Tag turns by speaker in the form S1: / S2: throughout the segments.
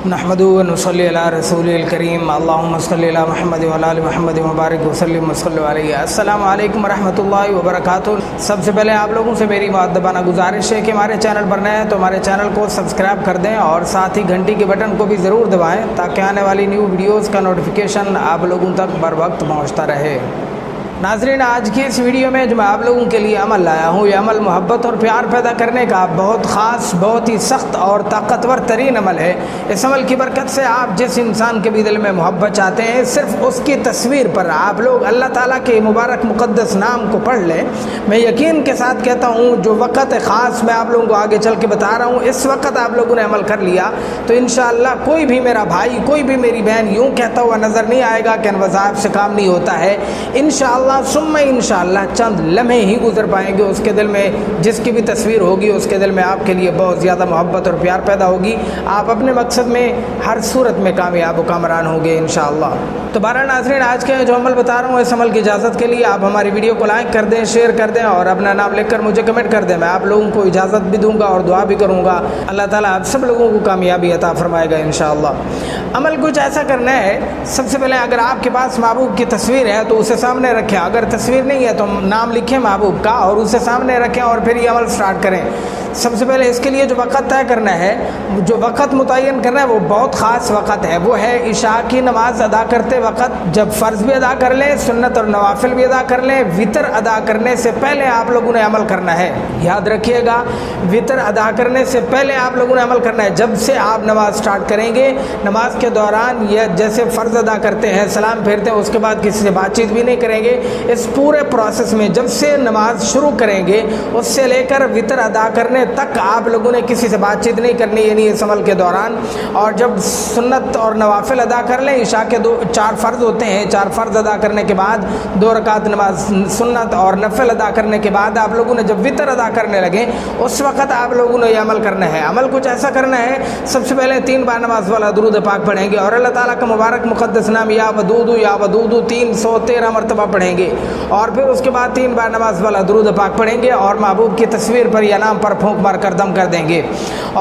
S1: نحمدہ و نصلی علی رسول الکریم اللہم صلی علی محمد و علی محمد مبارک وسلم وصلی علیہ۔ السلام علیکم ورحمۃ اللہ وبرکاتہ۔ سب سے پہلے آپ لوگوں سے میری مؤدبانہ گزارش ہے کہ ہمارے چینل پر نئے ہیں تو ہمارے چینل کو سبسکرائب کر دیں اور ساتھ ہی گھنٹی کے بٹن کو بھی ضرور دبائیں تاکہ آنے والی نیو ویڈیوز کا نوٹیفیکیشن آپ لوگوں تک بر وقت پہنچتا رہے۔ ناظرین، آج کی اس ویڈیو میں جو میں آپ لوگوں کے لیے عمل لایا ہوں، یہ عمل محبت اور پیار پیدا کرنے کا بہت خاص، بہت ہی سخت اور طاقتور ترین عمل ہے۔ اس عمل کی برکت سے آپ جس انسان کے بھی دل میں محبت چاہتے ہیں، صرف اس کی تصویر پر آپ لوگ اللہ تعالیٰ کے مبارک مقدس نام کو پڑھ لیں۔ میں یقین کے ساتھ کہتا ہوں، جو وقت خاص میں آپ لوگوں کو آگے چل کے بتا رہا ہوں، اس وقت آپ لوگوں نے عمل کر لیا تو انشاءاللہ کوئی بھی میرا بھائی، کوئی بھی میری بہن یوں کہتا ہوا نظر نہیں آئے گا کہ ان وظائف سے کام نہیں ہوتا ہے۔ انشاءاللہ ثم انشاءاللہ چند لمحے ہی گزر پائیں گے، اس کے دل میں جس کی بھی تصویر ہوگی اس کے دل میں آپ کے لیے بہت زیادہ محبت اور پیار پیدا ہوگی۔ آپ اپنے مقصد میں ہر صورت میں کامیاب و کامران ہوں گے انشاءاللہ۔ تو بہرحال ناظرین، آج کے جو عمل بتا رہا ہوں، اس عمل کی اجازت کے لیے آپ ہماری ویڈیو کو لائک کر دیں، شیئر کر دیں اور اپنا نام لکھ کر مجھے کمنٹ کر دیں۔ میں آپ لوگوں کو اجازت بھی دوں گا اور دعا بھی کروں گا، اللہ تعالیٰ آپ سب لوگوں کو کامیابی عطا فرمائے گا انشاءاللہ۔ عمل کچھ ایسا کرنا ہے، سب سے پہلے اگر آپ کے پاس محبوب کی تصویر ہے تو اسے سامنے رکھیں، اگر تصویر نہیں ہے تو نام لکھیں محبوب کا اور اسے سامنے رکھیں اور پھر یہ عمل سٹارٹ کریں۔ سب سے پہلے اس کے لیے جو وقت طے کرنا ہے، جو وقت متعین کرنا ہے، وہ بہت خاص وقت ہے، وہ ہے عشاء کی نماز ادا کرتے وقت۔ جب فرض بھی ادا کر لیں، سنت اور نوافل بھی ادا کر لیں، وطر ادا کرنے سے پہلے آپ لوگوں نے عمل کرنا ہے۔ یاد رکھیے گا، وطر ادا کرنے سے پہلے آپ لوگوں نے عمل کرنا ہے۔ جب سے آپ نماز سٹارٹ کریں گے، نماز کے دوران یہ جیسے فرض ادا کرتے ہیں، سلام پھیرتے ہیں، اس کے بعد کسی سے بات چیت بھی نہیں کریں گے۔ اس پورے پروسیس میں جب سے نماز شروع کریں گے اس سے لے کر وطر ادا کرنے تک آپ لوگوں نے کسی سے بات چیت نہیں کرنی، یعنی اس عمل کے دوران۔ اور جب سنت اور نوافل ادا کر لیں، عشاء کے 4 فرض ہوتے ہیں، 4 فرض ادا کرنے کے بعد 2 رکعت نماز سنت اور نفل ادا کرنے کے بعد آپ لوگوں نے جب وطر ادا کرنے لگے اس وقت آپ لوگوں نے یہ عمل کرنا ہے۔ عمل کچھ ایسا کرنا ہے، سب سے پہلے 3 بار نماز والا درود پاک پڑھیں گے اور اللہ تعالیٰ کا مبارک مقدس نام یا ودود 313 مرتبہ پڑھیں گے، اور پھر اس کے بعد 3 بار نماز والا درود پاک پڑھیں گے اور محبوب کی تصویر پر یا نام پر پھونک مار کر دم کر دیں گے۔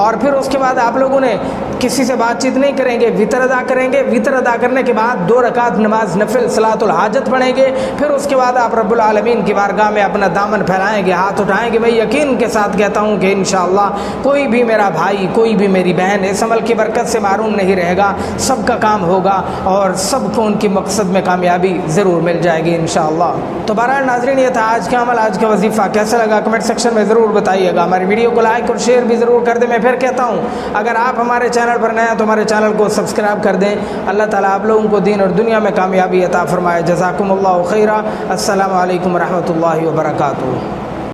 S1: اور پھر اس کے بعد آپ لوگوں نے کسی سے بات چیت نہیں کریں گے، وطر ادا کریں گے۔ وطر ادا کرنے کے بعد 2 رکعت نماز نفل صلاۃ الحاجت پڑھیں گے۔ پھر اس کے بعد آپ رب العالمین کی بارگاہ میں اپنا دامن پھیلائیں گے، ہاتھ اٹھائیں گے۔ میں یقین کے ساتھ کہتا ہوں کہ انشاءاللہ کوئی بھی میرا بھائی، کوئی بھی میری بہن اس عمل کی برکت سے معروم نہیں رہے گا، سب کا کام ہوگا اور سب کو ان کی مقصد میں کامیابی ضرور مل جائے گی انشاءاللہ۔ تو بہرحال ناظرین، یہ تھا آج کا عمل، آج کا وظیفہ۔ کیسا لگا کمنٹ سیکشن میں ضرور بتائیے گا۔ ہماری ویڈیو کو لائک اور شیئر بھی ضرور کر دیں۔ میں پھر کہتا ہوں، اگر آپ ہمارے چینل پر نئے ہیں تو ہمارے چینل کو سبسکرائب کر دیں۔ اللہ تعالیٰ آپ لوگوں کو دین اور دنیا میں کامیابی عطا فرمائے۔ جزاکم اللہ خیرا۔ السلام علیکم ورحمۃ اللہ وبرکاتہ۔